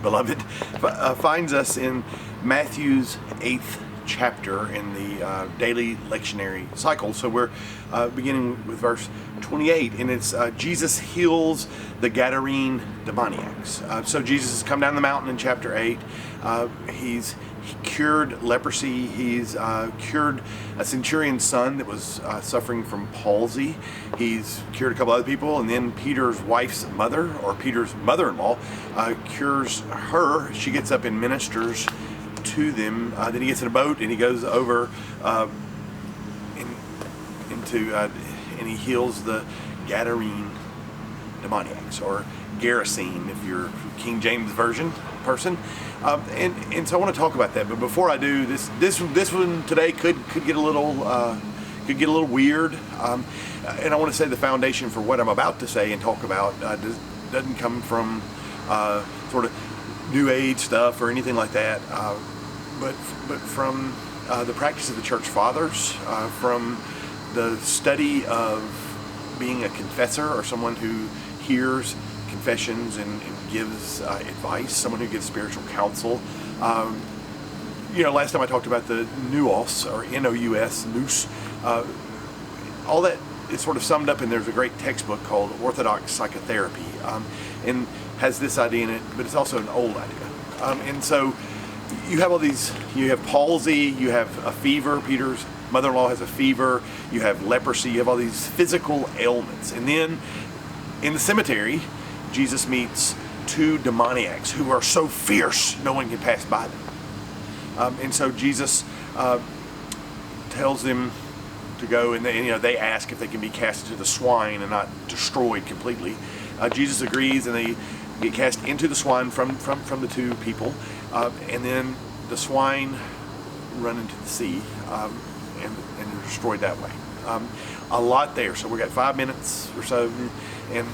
beloved, finds us in Matthew's 8th chapter in the daily lectionary cycle. So we're beginning with verse 28, and it's Jesus heals the Gadarene demoniacs. So Jesus has come down the mountain in chapter 8. He cured leprosy. He's cured a centurion's son that was suffering from palsy. He's cured a couple other people, and then Peter's wife's mother, or Peter's mother-in-law, cures her. She gets up and ministers to them. Then he gets in a boat and he goes over and he heals the Gadarene demoniacs, or Gerasene if you're King James Version person. And so I want to talk about that. But before I do, this one today could get a little weird. And I want to say the foundation for what I'm about to say and talk about doesn't come from sort of New Age stuff or anything like that, but from the practice of the Church Fathers, from the study of being a confessor, or someone who hears confessions and gives advice, someone who gives spiritual counsel. Last time I talked about the nous, or N-O-U-S, nous. All that is sort of summed up, and there's a great textbook called Orthodox Psychotherapy, and has this idea in it, but it's also an old idea. And so you have all these, you have palsy, you have a fever, Peter's mother-in-law has a fever, you have leprosy, you have all these physical ailments. And then in the cemetery, Jesus meets two demoniacs who are so fierce no one can pass by them. And so Jesus tells them to go, and they ask if they can be cast into the swine and not destroyed completely. Jesus agrees, and they get cast into the swine from the two people, and then the swine run into the sea and are destroyed that way. A lot there. So we got 5 minutes or so, and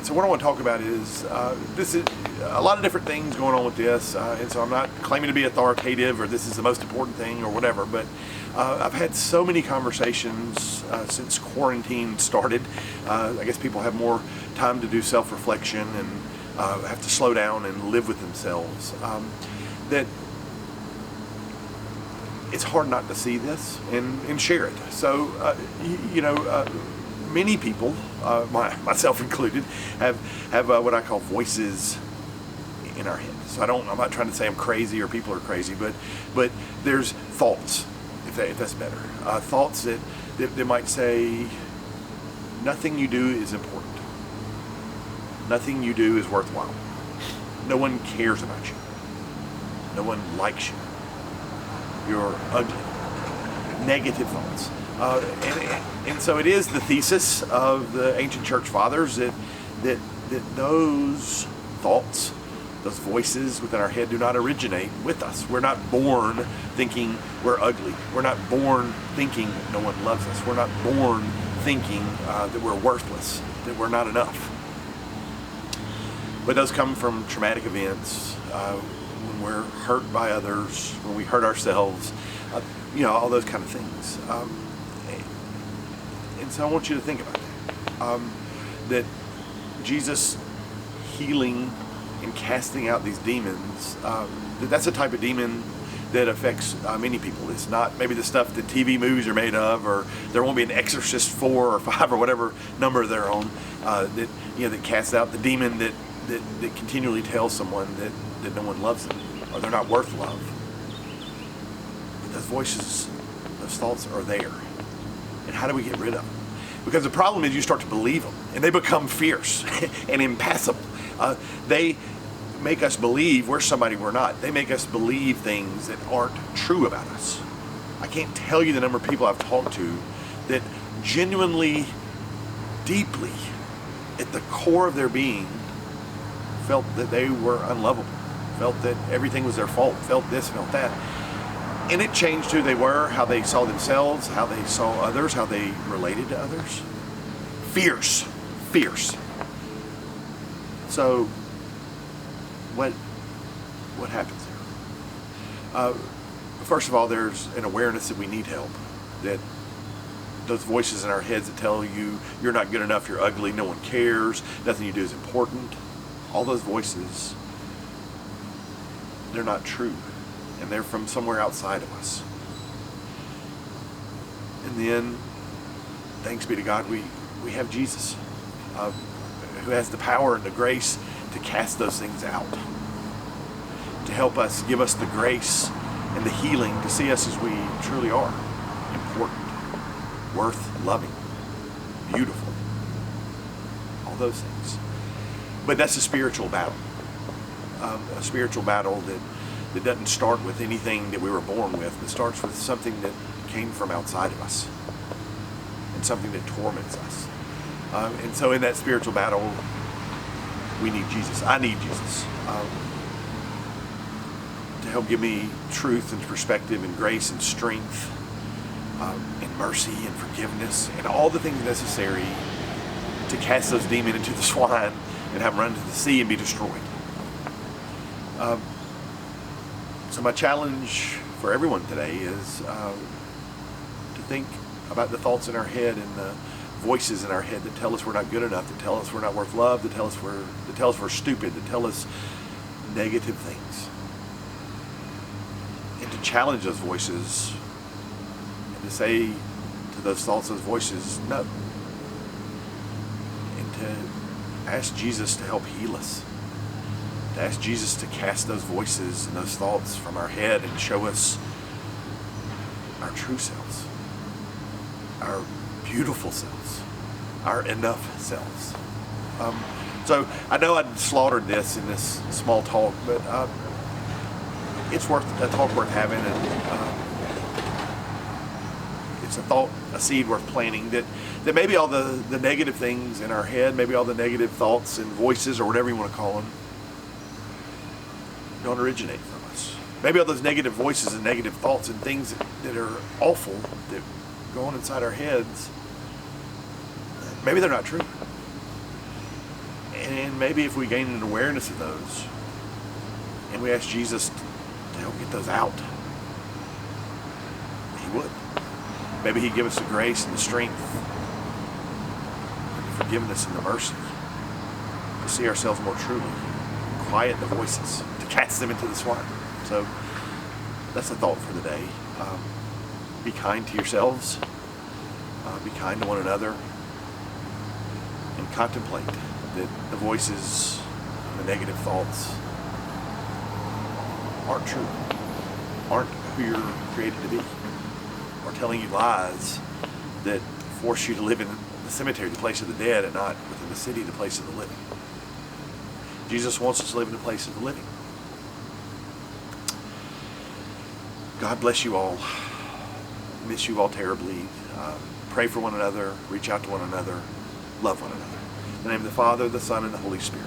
so what I want to talk about is this is a lot of different things going on with this, and so I'm not claiming to be authoritative or this is the most important thing or whatever, but I've had so many conversations since quarantine started. I guess people have more time to do self-reflection and have to slow down and live with themselves. That it's hard not to see this and share it. So, many people, myself included, have what I call voices in our head. So I'm not trying to say I'm crazy or people are crazy, but there's thoughts, if that's better. Thoughts that might say, nothing you do is important. Nothing you do is worthwhile. No one cares about you. No one likes you. You're ugly. Negative thoughts. And so it is the thesis of the ancient church fathers that those thoughts, those voices within our head do not originate with us. We're not born thinking we're ugly. We're not born thinking no one loves us. We're not born thinking that we're worthless, that we're not enough. But those come from traumatic events, when we're hurt by others, when we hurt ourselves, all those kind of things. And so I want you to think about that. That Jesus healing and casting out these demons, that's a type of demon that affects many people. It's not maybe the stuff that TV movies are made of, or there won't be an Exorcist 4 or 5 or whatever number they're on, that casts out the demon that continually tells someone that no one loves them, or they're not worth love. But those voices, those thoughts are there. And how do we get rid of them? Because the problem is you start to believe them, and they become fierce and impassable. They make us believe we're somebody we're not. They make us believe things that aren't true about us. I can't tell you the number of people I've talked to that genuinely, deeply, at the core of their being, felt that they were unlovable, felt that everything was their fault, felt this, felt that. And it changed who they were, how they saw themselves, how they saw others, how they related to others. Fierce. So, what happens there? First of all, there's an awareness that we need help, that those voices in our heads that tell you you're not good enough, you're ugly, no one cares, nothing you do is important. All those voices they're not true, and they're from somewhere outside of us. And then, thanks be to God, we have Jesus, who has the power and the grace to cast those things out, to help us, give us the grace and the healing to see us as we truly are: important, worth loving, beautiful, all those things. But that's a spiritual battle. A spiritual battle that doesn't start with anything that we were born with, but starts with something that came from outside of us and something that torments us. And so in that spiritual battle, we need Jesus. I need Jesus to help give me truth and perspective and grace and strength and mercy and forgiveness and all the things necessary to cast those demons into the swine and have them run into the sea and be destroyed. So my challenge for everyone today is to think about the thoughts in our head and the voices in our head that tell us we're not good enough, that tell us we're not worth love, that tell us we're stupid, that tell us negative things. And to challenge those voices and to say to those thoughts, those voices, no. And to ask Jesus to help heal us. To ask Jesus to cast those voices and those thoughts from our head and show us our true selves, our beautiful selves, our enough selves. So I know I slaughtered this in this small talk, but it's a talk worth having, and it's a seed worth planting, that maybe all the negative things in our head, maybe all the negative thoughts and voices, or whatever you want to call them, don't originate from us. Maybe all those negative voices and negative thoughts and things that are awful that go on inside our heads, maybe they're not true. And maybe if we gain an awareness of those and we ask Jesus to help get those out, He would. Maybe He'd give us the grace and the strength and the forgiveness and the mercy to see ourselves more truly, quiet the voices, to cast them into the swine. So that's the thought for the day. Be kind to yourselves, be kind to one another, and contemplate that the voices and the negative thoughts aren't true, aren't who you're created to be, or telling you lies that force you to live in the cemetery, the place of the dead, and not within the city, the place of the living. Jesus wants us to live in the place of the living. God bless you all. Miss you all terribly. Pray for one another. Reach out to one another. Love one another. In the name of the Father, the Son, and the Holy Spirit.